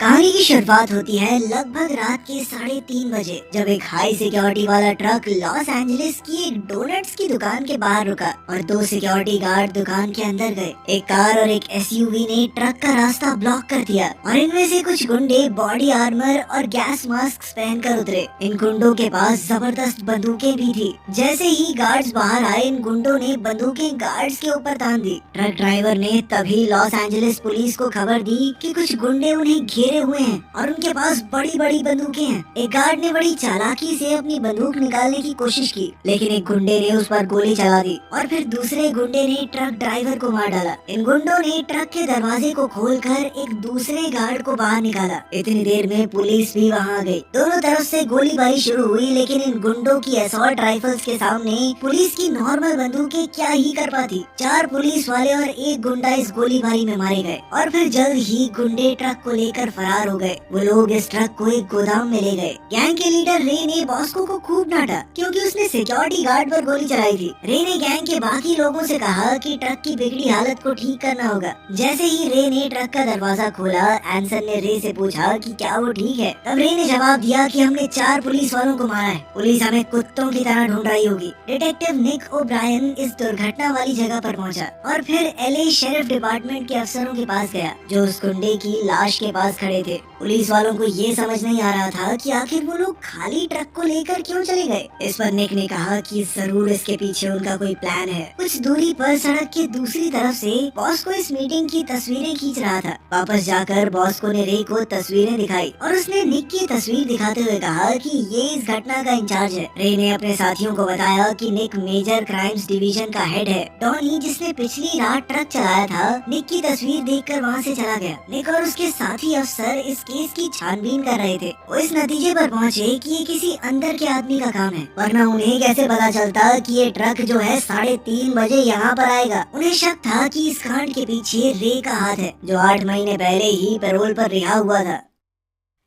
कहानी की शुरुआत होती है लगभग रात के 3:30 बजे, जब एक हाई सिक्योरिटी वाला ट्रक लॉस एंजलिस की एक डोनट्स की दुकान के बाहर रुका और दो सिक्योरिटी गार्ड दुकान के अंदर गए। एक कार और एक एसयूवी ने ट्रक का रास्ता ब्लॉक कर दिया और इनमें से कुछ गुंडे बॉडी आर्मर और गैस मास्क पहनकर उतरे। इन गुंडों के पास जबरदस्त बंदूकें भी थी। जैसे ही गार्ड्स बाहर आए, इन गुंडों ने बंदूकें गार्ड्स के ऊपर तान दी। ट्रक ड्राइवर ने तभी लॉस एंजलिस पुलिस को खबर दी कि कुछ गुंडे उन्हें घेरे हुए हैं और उनके पास बड़ी बड़ी बंदूकें हैं। एक गार्ड ने बड़ी चालाकी से अपनी बंदूक निकालने की कोशिश की, लेकिन एक गुंडे ने उस पर गोली चला दी और फिर दूसरे गुंडे ने ट्रक ड्राइवर को मार डाला। इन गुंडों ने ट्रक के दरवाजे को खोलकर एक दूसरे गार्ड को बाहर निकाला। इतनी देर में पुलिस भी वहां आ गई। दोनों तरफ से गोलीबारी शुरू हुई, लेकिन इन गुंडों की असॉल्ट राइफल्स के सामने पुलिस की नॉर्मल बंदूकें क्या ही कर पाती। 4 पुलिस वाले और एक गुंडा इस गोलीबारी में मारे गए और फिर जल्द ही गुंडे ट्रक को लेकर फरार हो गए। वो लोग इस ट्रक को एक गोदाम में ले गए। गैंग के लीडर रे ने बॉस्को को खूब डांटा क्योंकि उसने सिक्योरिटी गार्ड पर गोली चलाई थी। रे ने गैंग के बाकी लोगों से कहा कि ट्रक की बिगड़ी हालत को ठीक करना होगा। जैसे ही रे ने ट्रक का दरवाजा खोला, एंसन ने रे से पूछा कि क्या वो ठीक है। तब रे ने जवाब दिया कि हमने 4 पुलिस वालों को मारा है, पुलिस हमें कुत्तों की तरह ढूंढ रही होगी। डिटेक्टिव निक ओब्रायन इस दुर्घटना वाली जगह पर पहुंचा और फिर एलए शेरिफ डिपार्टमेंट के अफसरों के पास गया जो उस गुंडे की लाश के पास खड़े थे। पुलिस वालों को ये समझ नहीं आ रहा था कि आखिर वो लोग खाली ट्रक को लेकर क्यों चले गए। इस पर निक ने कहा कि जरूर इसके पीछे उनका कोई प्लान है। कुछ दूरी पर सड़क के दूसरी तरफ से बॉस्को इस मीटिंग की तस्वीरें खींच रहा था। वापस जाकर बॉस्को ने रे को तस्वीरें दिखाई और उसने निक की तस्वीर दिखाते हुए कहा कि ये इस घटना का इंचार्ज है। रे ने अपने साथियों को बताया कि निक मेजर क्राइम्स डिवीजन का हेड है। डॉनी, जिसने पिछली रात ट्रक चलाया था, निक की तस्वीर देखकर वहाँ से चला गया। निक और उसके साथी अफसर इस केस की छानबीन कर रहे थे। वो इस नतीजे पर पहुंचे कि ये किसी अंदर के आदमी का काम है, वरना उन्हें कैसे पता चलता कि ये ट्रक जो है 3:30 बजे यहाँ पर आएगा। उन्हें शक था कि इस कांड के पीछे रे का हाथ है, जो 8 महीने पहले ही पैरोल पर रिहा हुआ था।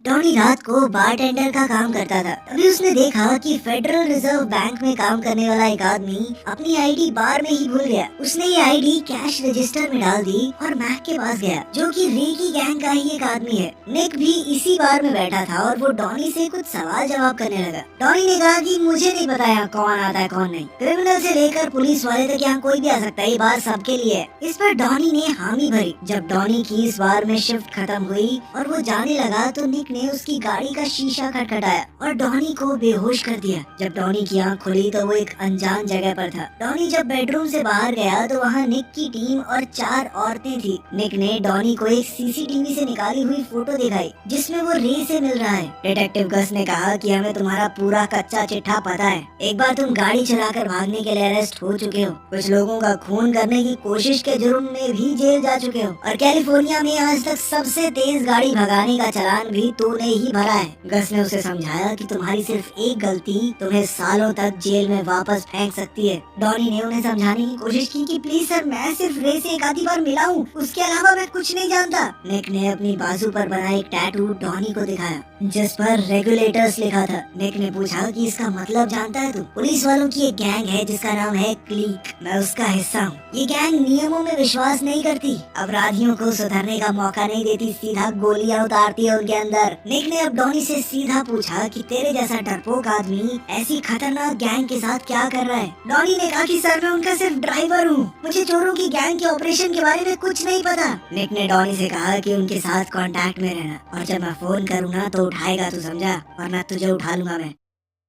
डॉनी रात को बारटेंडर का काम करता था। तभी उसने देखा कि फेडरल रिजर्व बैंक में काम करने वाला एक आदमी अपनी आईडी बार में ही भूल गया। उसने ये आईडी कैश रजिस्टर में डाल दी और मैक के पास गया, जो कि रे की गैंग का ही एक आदमी है। निक भी इसी बार में बैठा था और वो डॉनी से कुछ सवाल जवाब करने लगा। डॉनी ने कहा कि मुझे नहीं पता यहाँ कौन आता है कौन नहीं, क्रिमिनल से लेकर पुलिस वाले तक यहाँ कोई भी आ सकता है, ये बार सबके लिए है। इस पर डॉनी ने हामी भरी। जब डॉनी की इस बार में शिफ्ट खत्म हुई और वो जाने लगा तो निक ने उसकी गाड़ी का शीशा खटखटाया और डॉनी को बेहोश कर दिया। जब डॉनी की आंख खुली तो वो एक अनजान जगह पर था। डॉनी जब बेडरूम से बाहर गया तो वहाँ निक की टीम और 4 औरतें थी। निक ने डॉनी को एक सीसीटीवी से निकाली हुई फोटो दिखाई जिसमें वो रे से मिल रहा है। डिटेक्टिव गस ने कहा कि हमें तुम्हारा पूरा कच्चा चिट्ठा पता है। एक बार तुम गाड़ी चलाकर भागने के लिए अरेस्ट हो चुके हो, कुछ लोगों का खून करने की कोशिश के जुर्म में भी जेल जा चुके हो और कैलिफोर्निया में आज तक सबसे तेज गाड़ी भगाने का चालान भी तूने ही भरा है। गस ने उसे समझाया कि तुम्हारी सिर्फ एक गलती तुम्हें सालों तक जेल में वापस फेंक सकती है। डॉनी ने उन्हें समझाने की कोशिश की कि प्लीज सर, मैं सिर्फ रे से एक आधी बार मिला हूँ, उसके अलावा मैं कुछ नहीं जानता। निक ने अपनी बाजू पर बना एक टैटू डॉनी को दिखाया जिस पर रेगुलेटर्स लिखा था। निक ने पूछा कि इसका मतलब जानता है तू? पुलिस वालों की एक गैंग है जिसका नाम है क्लीक, मैं उसका हिस्सा हूँ। ये गैंग नियमों में विश्वास नहीं करती, अपराधियों को सुधरने का मौका नहीं देती, सीधा गोलियां उतारती है उनके अंदर। निक ने अब डॉनी से सीधा पूछा कि तेरे जैसा डरपोक आदमी ऐसी खतरनाक गैंग के साथ क्या कर रहा है? डॉनी ने कहा कि सर, मैं उनका सिर्फ ड्राइवर हूँ, मुझे चोरों की गैंग के ऑपरेशन के बारे में कुछ नहीं पता। निक ने डॉनी से कहा कि उनके साथ कांटेक्ट में रहना और जब मैं फोन करूँगा तो उठाएगा तू, समझा, वरना तुझे उठा लूंगा मैं।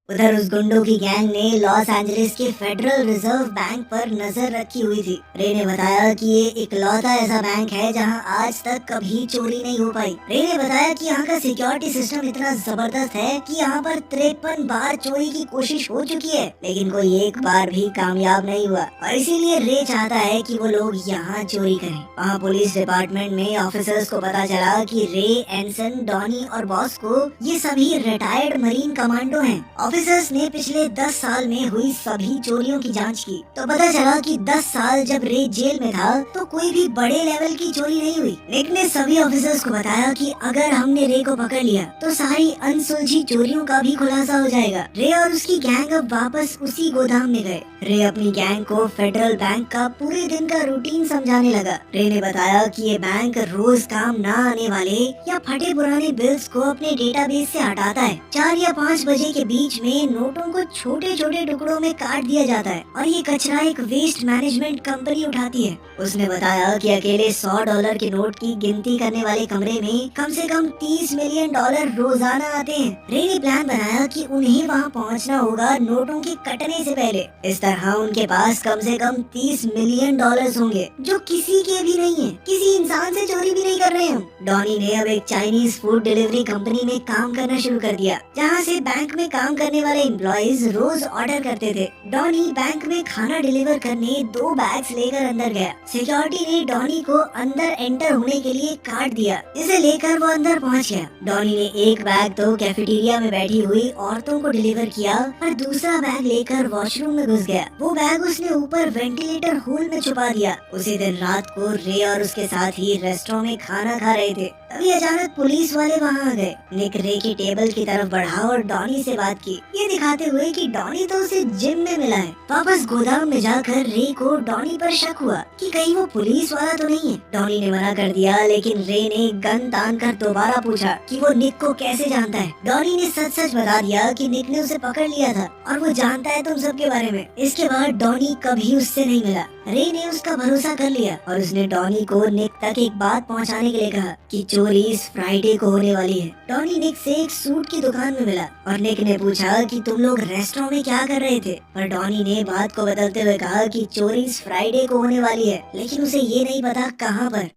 उधर उस गुंडों की गैंग ने लॉस एंजलिस के फेडरल रिजर्व बैंक पर नजर रखी हुई थी। रे ने बताया कि ये इकलौता ऐसा बैंक है जहां आज तक कभी चोरी नहीं हो पाई। रे ने बताया कि यहाँ का सिक्योरिटी सिस्टम इतना जबरदस्त है कि यहाँ पर 53 बार चोरी की कोशिश हो चुकी है, लेकिन कोई एक बार भी कामयाब नहीं हुआ और इसीलिए रे चाहता है कि वो लोग यहाँ चोरी करें। वहाँ पुलिस डिपार्टमेंट में ऑफिसर्स को पता चला कि रे, एंसन, डॉनी और बॉस्को ये सभी रिटायर्ड मरीन कमांडो हैं। ऑफिसर्स ने पिछले 10 साल में हुई सभी चोरियों की जांच की तो पता चला कि 10 साल जब रे जेल में था तो कोई भी बड़े लेवल की चोरी नहीं हुई। निक ने सभी ऑफिसर्स को बताया कि अगर हमने रे को पकड़ लिया तो सारी अनसुलझी चोरियों का भी खुलासा हो जाएगा। रे और उसकी गैंग अब वापस उसी गोदाम में गए। रे अपनी गैंग को फेडरल बैंक का पूरे दिन का रूटीन समझाने लगा। रे ने बताया कि ये बैंक रोज काम न आने वाले या फटे पुराने बिल्स को अपने डेटाबेस से हटाता है। 4 या 5 बजे के बीच में नोटों को छोटे छोटे टुकड़ों में काट दिया जाता है और ये कचरा एक वेस्ट मैनेजमेंट कंपनी उठाती है। उसने बताया कि अकेले $100 के नोट की गिनती करने वाले कमरे में कम से कम $30 मिलियन रोजाना आते हैं। रे ने प्लान बनाया कि उन्हें वहाँ पहुँचना होगा नोटों के कटने से पहले। इस तरह उनके पास कम से कम $30 मिलियन होंगे जो किसी के भी नहीं है। किसी इंसान से चोरी भी नहीं कर रहे हम। डॉनी ने अब एक चाइनीज फूड डिलीवरी कंपनी में काम करना शुरू कर दिया जहाँ से बैंक में काम करने वाले एम्प्लॉइज रोज ऑर्डर करते थे। डॉनी बैंक में खाना डिलीवर करने 2 बैग्स लेकर अंदर गया। सिक्योरिटी ने डॉनी को अंदर एंटर होने के लिए कार्ड दिया जिसे लेकर वो अंदर पहुंच गया। डॉनी ने एक बैग तो कैफेटेरिया में बैठी हुई औरतों को डिलीवर किया और दूसरा बैग लेकर वॉशरूम में घुस गया। वो बैग उसने ऊपर वेंटिलेटर होल में छुपा दिया। उसी दिन रात को रे और उसके साथ ही रेस्टोरेंट में खाना खा रहे थे। तभी अचानक पुलिस वाले वहाँ आ गए। निक रे की टेबल की तरफ बढ़ा और डॉनी से बात की, ये दिखाते हुए कि डॉनी तो उसे जिम में मिला है। वापस गोदाम में जाकर रे को डॉनी पर शक हुआ कि कहीं वो पुलिस वाला तो नहीं है। डॉनी ने मना कर दिया लेकिन रे ने गन तान कर दोबारा पूछा कि वो निक को कैसे जानता है। डॉनी ने सच सच बता दिया कि निक ने उसे पकड़ लिया था और वो जानता है तुम सबके बारे में। इसके बाद डॉनी कभी उससे नहीं मिला। रे ने उसका भरोसा कर लिया और उसने डॉनी को निक तक एक बात पहुंचाने के लिए कहा कि चोरी इस फ्राइडे को होने वाली है। डॉनी निक से एक सूट की दुकान में मिला और निक ने पूछा कि तुम लोग रेस्टोरेंट में क्या कर रहे थे, पर डॉनी ने बात को बदलते हुए कहा कि चोरी इस फ्राइडे को होने वाली है लेकिन उसे ये नहीं पता कहाँ पर।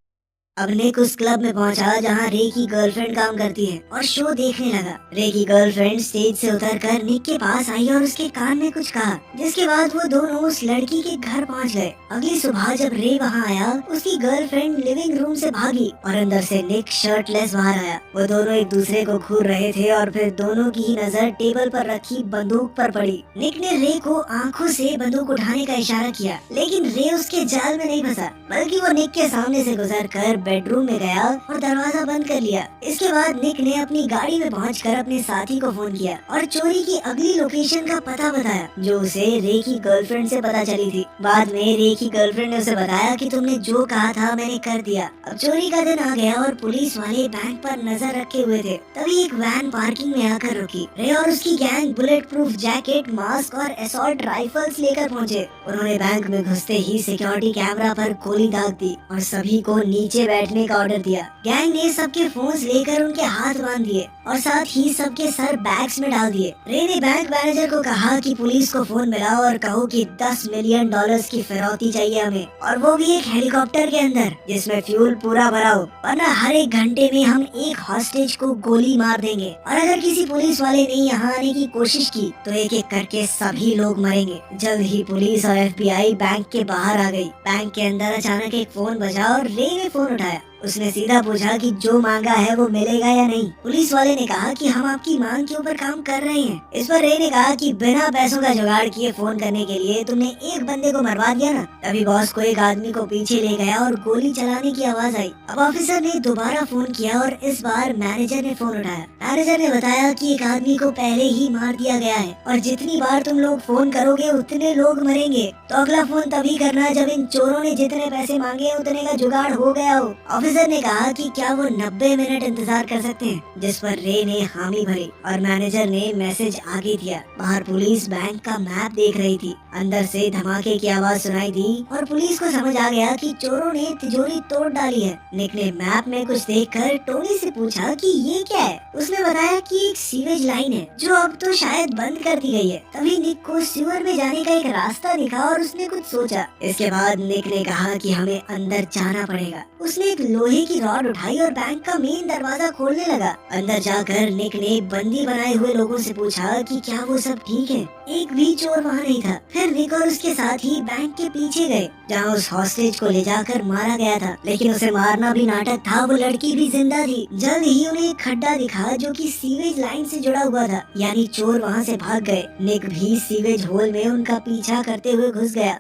अब निक उस क्लब में पहुंचा जहां रे की गर्लफ्रेंड काम करती है और शो देखने लगा। रे की गर्लफ्रेंड स्टेज से उतरकर निक के पास आई और उसके कान में कुछ कहा, जिसके बाद वो दोनों उस लड़की के घर पहुंच गए। अगली सुबह जब रे वहां आया उसकी गर्लफ्रेंड लिविंग रूम से भागी और अंदर से निक शर्टलेस बाहर आया। वो दोनों एक दूसरे को घूर रहे थे और फिर दोनों की ही नजर टेबल पर रखी बंदूक पर पड़ी। निक ने रे को आंखों से बंदूक उठाने का इशारा किया लेकिन रे उसके जाल में नहीं फंसा, बल्कि वो निक के सामने से गुजर कर बेडरूम में गया और दरवाजा बंद कर लिया। इसके बाद निक ने अपनी गाड़ी में पहुंचकर अपने साथी को फोन किया और चोरी की अगली लोकेशन का पता बताया जो उसे रे की गर्लफ्रेंड से पता चली थी। बाद में रे की गर्लफ्रेंड ने उसे बताया कि तुमने जो कहा था मैंने कर दिया। अब चोरी का दिन आ गया और पुलिस वाले बैंक पर नजर रखे हुए थे। तभी एक वैन पार्किंग में आकर रुकी। रे और उसकी gang bullet proof jacket, mask और असॉल्ट राइफल्स लेकर पहुँचे। उन्होंने बैंक में घुसते ही सिक्योरिटी कैमरा पर गोली दाग दी और सभी को नीचे बैठने का ऑर्डर दिया। गैंग ने सबके फोन्स लेकर उनके हाथ बांध दिए और साथ ही सबके सर बैग्स में डाल दिए। रे ने बैंक मैनेजर को कहा कि पुलिस को फोन मिलाओ और कहो कि $10 मिलियन की फिरौती चाहिए हमें, और वो भी एक हेलीकॉप्टर के अंदर जिसमें फ्यूल पूरा भरा हो, वरना हर एक घंटे में हम एक हॉस्टेज को गोली मार देंगे और अगर किसी पुलिस वाले ने यहाँ आने की कोशिश की तो एक एक करके सभी लोग मरेंगे। जल्द ही पुलिस और FBI बैंक के बाहर आ गई। बैंक के अंदर अचानक एक फोन बजा और रे ने फोन उठाया। उसने सीधा पूछा कि जो मांगा है वो मिलेगा या नहीं। पुलिस वाले ने कहा कि हम आपकी मांग के ऊपर काम कर रहे हैं। इस पर रे ने कहा कि बिना पैसों का जुगाड़ किए फोन करने के लिए तुमने एक बंदे को मरवा दिया ना। तभी बॉस को एक आदमी को पीछे ले गया और गोली चलाने की आवाज आई। अब ऑफिसर ने दोबारा फोन किया और इस बार मैनेजर ने फोन उठाया। मैनेजर ने बताया कि एक आदमी को पहले ही मार दिया गया है और जितनी बार तुम लोग फोन करोगे उतने लोग मरेंगे, तो अगला फोन तभी करना जब इन चोरों ने जितने पैसे मांगे उतने का जुगाड़ हो गया हो। ऑफिसर ने कहा कि क्या वो 90 मिनट इंतजार कर सकते हैं, जिस पर रे ने हामी भरी और मैनेजर ने मैसेज आगे दिया। बाहर पुलिस बैंक का मैप देख रही थी। अंदर से धमाके की आवाज सुनाई दी और पुलिस को समझ आ गया कि चोरों ने तिजोरी तोड़ डाली है। निक ने मैप में कुछ देखकर टोनी से पूछा कि ये क्या है। उसने बताया कि एक सीवेज लाइन है जो अब तो शायद बंद कर दी गई है। तभी निक को सीवर में जाने का एक रास्ता दिखा और उसने कुछ सोचा। इसके बाद निक ने कहा कि हमें अंदर जाना पड़ेगा। उसने एक लोहे की रॉड उठाई और बैंक का मेन दरवाजा खोलने लगा। अंदर जाकर निक ने बंदी बनाए हुए लोगों से पूछा कि क्या वो सब ठीक है। एक भी चोर वहाँ नहीं था। फिर निक और उसके साथी बैंक के पीछे गए जहाँ उस हॉस्टेज को ले जाकर मारा गया था, लेकिन उसे मारना भी नाटक था, वो लड़की भी जिंदा थी। जल्द ही उन्हें एक खड्डा दिखा जो कि सीवेज लाइन से जुड़ा हुआ था, यानी चोर वहाँ से भाग गए। निक भी सीवेज होल में उनका पीछा करते हुए घुस गया।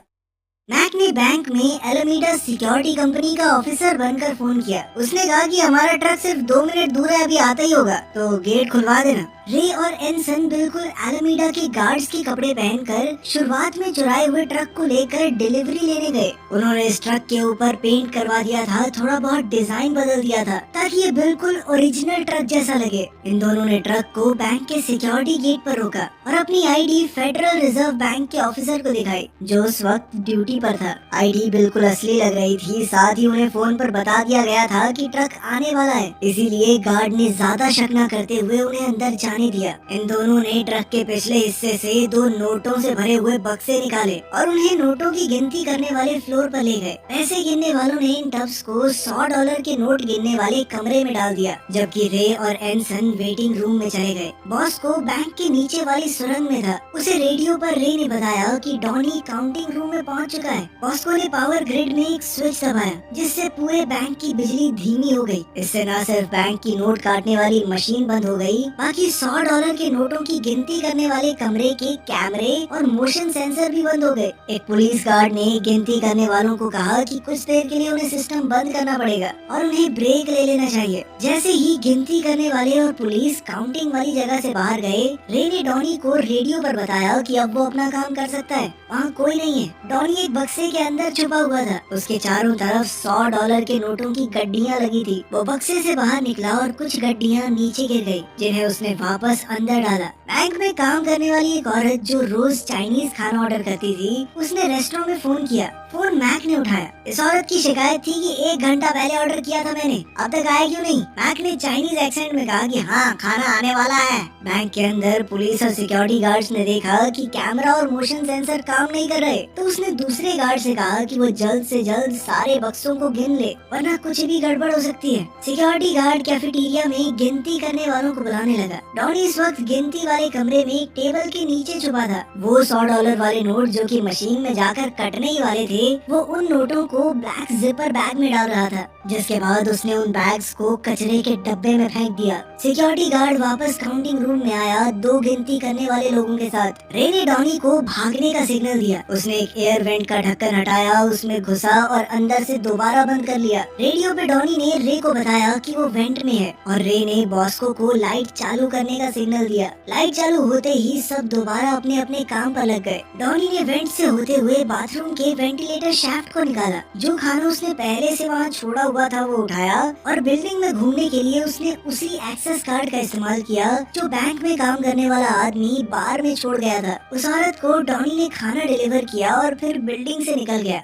मैक ने बैंक में एलामीडा सिक्योरिटी कंपनी का ऑफिसर बनकर फोन किया। उसने कहा कि हमारा ट्रक सिर्फ 2 मिनट दूर है, अभी आता ही होगा, तो गेट खुलवा देना। रे और एनसन बिल्कुल एलामीडा के गार्ड्स के कपड़े पहनकर शुरुआत में चुराए हुए ट्रक को लेकर डिलीवरी लेने गए। उन्होंने इस ट्रक के ऊपर पेंट करवा दिया था, थोड़ा बहुत डिजाइन बदल दिया था ताकि ये बिल्कुल ओरिजिनल ट्रक जैसा लगे। इन दोनों ने ट्रक को बैंक के सिक्योरिटी गेट पर रोका और अपनी आईडी फेडरल रिजर्व बैंक के ऑफिसर को दिखाई, जो उस वक्त ड्यूटी पर था। आईडी बिल्कुल असली लग रही थी, साथ ही उन्हें फोन पर बता दिया गया था कि ट्रक आने वाला है, इसीलिए गार्ड ने ज्यादा शक न करते हुए उन्हें अंदर जाने दिया। इन दोनों ने ट्रक के पिछले हिस्से से 2 नोटों से भरे हुए बक्से निकाले और उन्हें नोटों की गिनती करने वाले फ्लोर पर ले गए। पैसे गिनने वालों ने इन टब्स को $100 के नोट गिनने वाले कमरे में डाल दिया, जबकि रे और एनसन वेटिंग रूम में चले गए। बॉस को बैंक के नीचे वाली सुरंग में था। उसे रेडियो पर रे ने बताया कि डॉनी काउंटिंग रूम में पहुंच चुका है। बॉस्को ने पावर ग्रिड में एक स्विच दबाया, जिससे पूरे बैंक की बिजली धीमी हो गई। इससे न सिर्फ बैंक की नोट काटने वाली मशीन बंद हो गई, बाकी $100 के नोटों की गिनती करने वाले कमरे के कैमरे और मोशन सेंसर भी बंद हो गए। एक पुलिस गार्ड ने गिनती करने वालों को कहा कि कुछ देर के लिए उन्हें सिस्टम बंद करना पड़ेगा और उन्हें ब्रेक ले लेना चाहिए। जैसे ही गिनती करने वाले और पुलिस काउंटिंग वाली जगह से बाहर गए, रे ने डॉनी को रेडियो पर बताया कि अब वो अपना काम कर सकता है, वहाँ कोई नहीं है। डॉनी एक बक्से के अंदर छुपा हुआ था, उसके चारों तरफ $100 के नोटों की गड्डियाँ लगी थी। वो बक्से से बाहर निकला और कुछ गड्डियाँ नीचे गिर गई, जिन्हें उसने वापस अंदर डाला। बैंक में काम करने वाली एक औरत जो रोज चाइनीज खाना ऑर्डर करती थी, उसने रेस्टोरेंट में फोन किया। फोन मैक ने उठाया। इस औरत की शिकायत थी कि 1 घंटा पहले ऑर्डर किया था मैंने, अब तक आया क्यों नहीं। मैक ने चाइनीज एक्सेंट में कहा कि हाँ, खाना आने वाला है। बैंक के अंदर पुलिस और सिक्योरिटी गार्ड्स ने देखा कि कैमरा और मोशन सेंसर काम नहीं कर रहे, तो उसने दूसरे गार्ड से कहा कि वो जल्द से जल्द सारे बक्सों को गिन ले, वरना कुछ भी गड़बड़ हो सकती है। सिक्योरिटी गार्ड कैफेटेरिया में गिनती करने वालों को बुलाने लगा। डॉनी इस वक्त गिनती वाले कमरे में एक टेबल के नीचे छुपा था। वो $100 वाले नोट जो कि मशीन में जाकर कटने ही वाले थे, वो उन नोटों को ब्लैक जिपर बैग में डाल रहा था, जिसके बाद उसने उन बैग्स को कचरे के डब्बे में फेंक दिया। सिक्योरिटी गार्ड वापस काउंटिंग रूम में आया 2 गिनती करने वाले लोगों के साथ। रे ने डॉनी को भागने का सिग्नल दिया। उसने एक एयर वेंट का ढक्कन हटाया, उसमें घुसा और अंदर से दोबारा बंद कर लिया। रेडियो पे डॉनी ने रे को बताया कि वो वेंट में है और रे ने बॉस्को को लाइट चालू करने का सिग्नल दिया। लाइट चालू होते ही सब दोबारा अपने अपने काम पर लग गए। डॉनी ने वेंट से होते हुए बाथरूम के वेंटिलेटर शाफ्ट को निकाला। जो खाना उसने पहले से वहाँ छोड़ा हुआ था वो उठाया और बिल्डिंग में घूमने के लिए उसने उसी एक्सेस कार्ड का इस्तेमाल किया जो बैंक में काम करने वाला आदमी बार में छोड़ गया था। उस औरत को डॉनी ने खाना डिलीवर किया और फिर बिल्डिंग से निकल गया।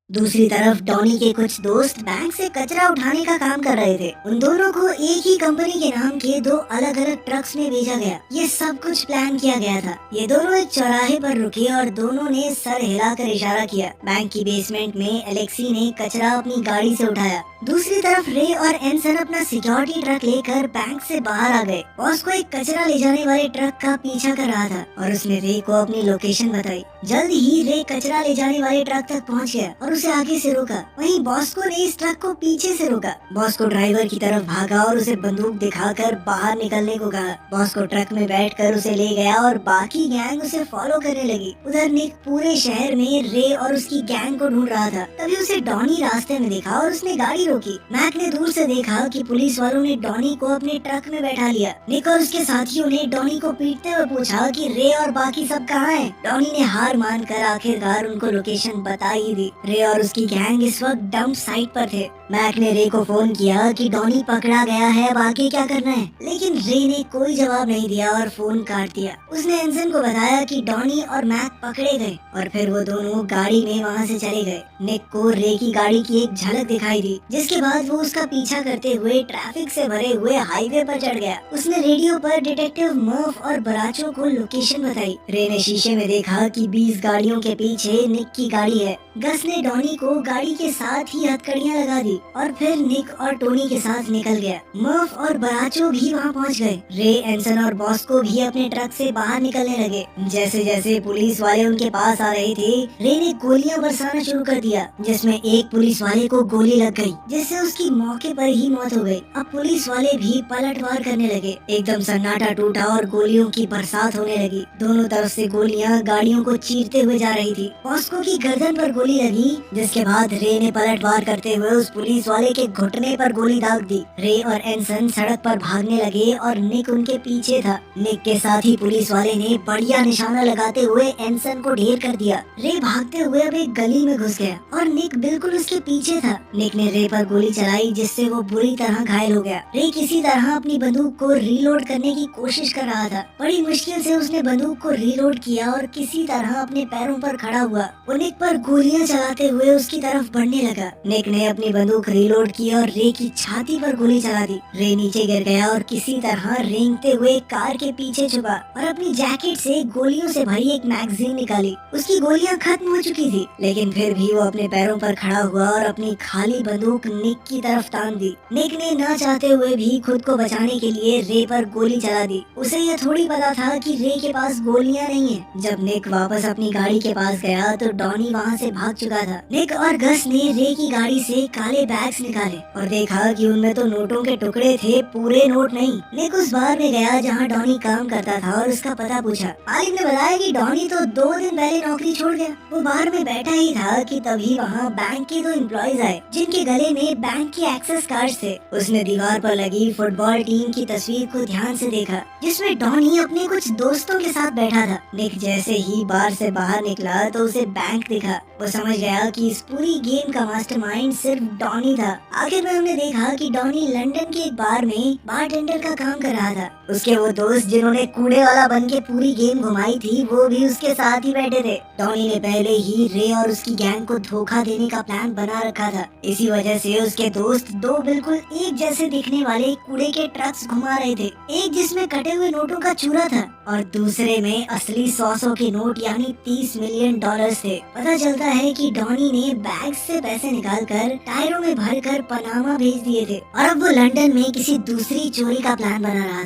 दूसरी तरफ डॉनी के कुछ दोस्त बैंक से कचरा उठाने का काम कर रहे थे। उन दोनों को एक ही कंपनी के नाम के 2 अलग अलग ट्रक्स में भेजा गया। ये सब कुछ प्लान किया गया था। ये दोनों एक चौराहे पर रुके और दोनों ने सर हिलाकर इशारा किया। बैंक की बेसमेंट में एलेक्सी ने कचरा अपनी गाड़ी से उठाया। दूसरी तरफ रे और एनसन अपना सिक्योरिटी ट्रक लेकर बैंक से बाहर आ गए। बॉस को एक कचरा ले जाने वाले ट्रक का पीछा कर रहा था और उसने रे को अपनी लोकेशन बताई। जल्द ही रे कचरा ले जाने वाले ट्रक तक पहुंच गया और उसे आगे से रोका। वहीं बॉस्को ने इस ट्रक को पीछे से रोका। बॉस्को ड्राइवर की तरफ भागा और उसे बंदूक दिखाकर बाहर निकलने को कहा। बॉस्को ट्रक में बैठकर उसे ले गया और बाकी गैंग उसे फॉलो करने लगी। उधर निक पूरे शहर में रे और उसकी गैंग को ढूंढ रहा था। तभी उसे डॉनी रास्ते में देखा और उसने गाड़ी रोकी। मैक ने दूर से देखा कि पुलिस वालों ने डॉनी को अपने ट्रक में बैठा लिया। निक और उसके साथियों ने डॉनी को पीटते हुए पूछा कि रे और बाकी सब कहाँ हैं। डॉनी ने हार मानकर आखिरकार उनको लोकेशन बता ही दी। रे और उसकी गैंग इस वक्त डंप साइट पर थे। मैक ने रे को फोन किया कि डॉनी पकड़ा गया है, अब आगे क्या करना है, लेकिन रे ने कोई जवाब नहीं दिया और फोन काट दिया। उसने एंसन को बताया कि डॉनी और मैक पकड़े गए और फिर वो दोनों गाड़ी में वहाँ से चले गए। निक को रे की गाड़ी की एक झलक दिखाई दी, जिसके बाद वो उसका पीछा करते हुए ट्रैफिक से भरे हुए हाईवे पर चढ़ गया। उसने रेडियो पर डिटेक्टिव मर्फ और बराचो को लोकेशन बताई। रे ने शीशे में देखा कि 20 गाड़ियों के पीछे निक की गाड़ी है। गस ने डॉनी को गाड़ी के साथ ही हथकड़ियां लगा दी और फिर निक और टोनी के साथ निकल गया। मर्फ और बराचो भी वहाँ पहुँच गए। रे, एंसन और बॉस्को भी अपने ट्रक से बाहर निकलने लगे। जैसे जैसे पुलिस वाले उनके पास आ रहे थे, रे ने गोलियां बरसाना शुरू कर दिया, जिसमें एक पुलिस वाले को गोली लग गई, जिससे उसकी मौके पर ही मौत हो गई। अब पुलिस वाले भी पलटवार करने लगे। एकदम सन्नाटा टूटा और गोलियों की बरसात होने लगी। दोनों तरफ से गोलियां गाड़ियों को चीरते हुए जा रही थी। बॉस्को की गर्दन पर गोली लगी, जिसके बाद रे ने पलटवार करते हुए उस पुलिस वाले के घुटने पर गोली दाग दी। रे और एंसन सड़क पर भागने लगे और निक उनके पीछे था। निक के साथ ही पुलिस वाले ने बढ़िया निशाना लगाते हुए एंसन को ढेर कर दिया। रे भागते हुए अब एक गली में घुस गया और निक बिल्कुल उसके पीछे था। निक ने रे पर गोली चलाई, जिससे वो बुरी तरह घायल हो गया। रे किसी तरह अपनी बंदूक को रीलोड करने की कोशिश कर रहा था। बड़ी मुश्किल से उसने बंदूक को रीलोड किया और किसी तरह अपने पैरों पर खड़ा हुआ। वो निक पर गोलियां चलाते हुए उसकी तरफ बढ़ने लगा। निक ने अपनी बंदूक रीलोड की और रे की छाती पर गोली चला दी। रे नीचे गिर गया और किसी तरह रेंगते हुए कार के पीछे छुपा और अपनी जैकेट से गोलियों से भरी एक मैगजीन निकाली। उसकी गोलियां खत्म हो चुकी थी, लेकिन फिर भी वो अपने पैरों पर खड़ा हुआ और अपनी खाली बंदूक निक की तरफ तान दी। निक ने न चाहते हुए भी खुद को बचाने के लिए रे पर गोली चला दी। उसे ये थोड़ी पता था कि रे के पास गोलियां नहीं है। जब निक वापस अपनी गाड़ी के पास गया तो डॉनी वहाँ से भाग चुका था। निक और गस ने रे की गाड़ी से काले बैग्स निकाले और देखा कि उनमें तो नोटों के टुकड़े थे, पूरे नोट नहीं। निक उस बार में गया जहाँ डॉनी काम करता था और उसका पता पूछा। मालिक ने बताया कि डॉनी तो 2 दिन पहले नौकरी छोड़ गया। वो बाहर में बैठा ही था कि तभी वहाँ बैंक के 2 एम्प्लॉइज आए, जिनके गले में बैंक के एक्सेस कार्ड थे। उसने दीवार पर लगी फुटबॉल टीम की तस्वीर को ध्यान से देखा, जिसमें डॉनी अपने कुछ दोस्तों के साथ बैठा था। निक जैसे ही बार से बाहर निकला तो उसे बैंक दिखा। वो समझ गया कि इस पूरी गेम का मास्टरमाइंड सिर्फ डॉनी था। आखिर में हमने देखा कि डॉनी लंदन के एक बार में बारटेंडर का काम कर रहा था। उसके वो दोस्त जिन्होंने कूड़े वाला बन के पूरी गेम घुमाई थी, वो भी उसके साथ ही बैठे थे। डॉनी ने पहले ही रे और उसकी गैंग को धोखा देने का प्लान बना रखा था। इसी वजह से उसके दोस्त 2 बिल्कुल एक जैसे दिखने वाले कूड़े के ट्रक्स घुमा रहे थे। एक जिसमें कटे हुए नोटों का चूरा था और दूसरे में असली 100 के नोट यानी $30 मिलियन थे। पता चलता है कि डॉनी ने बैग से पैसे निकालकर टायरों में भरकर पनामा भेज दिए थे और अब वो लंदन में किसी दूसरी चोरी का प्लान बना रहा था।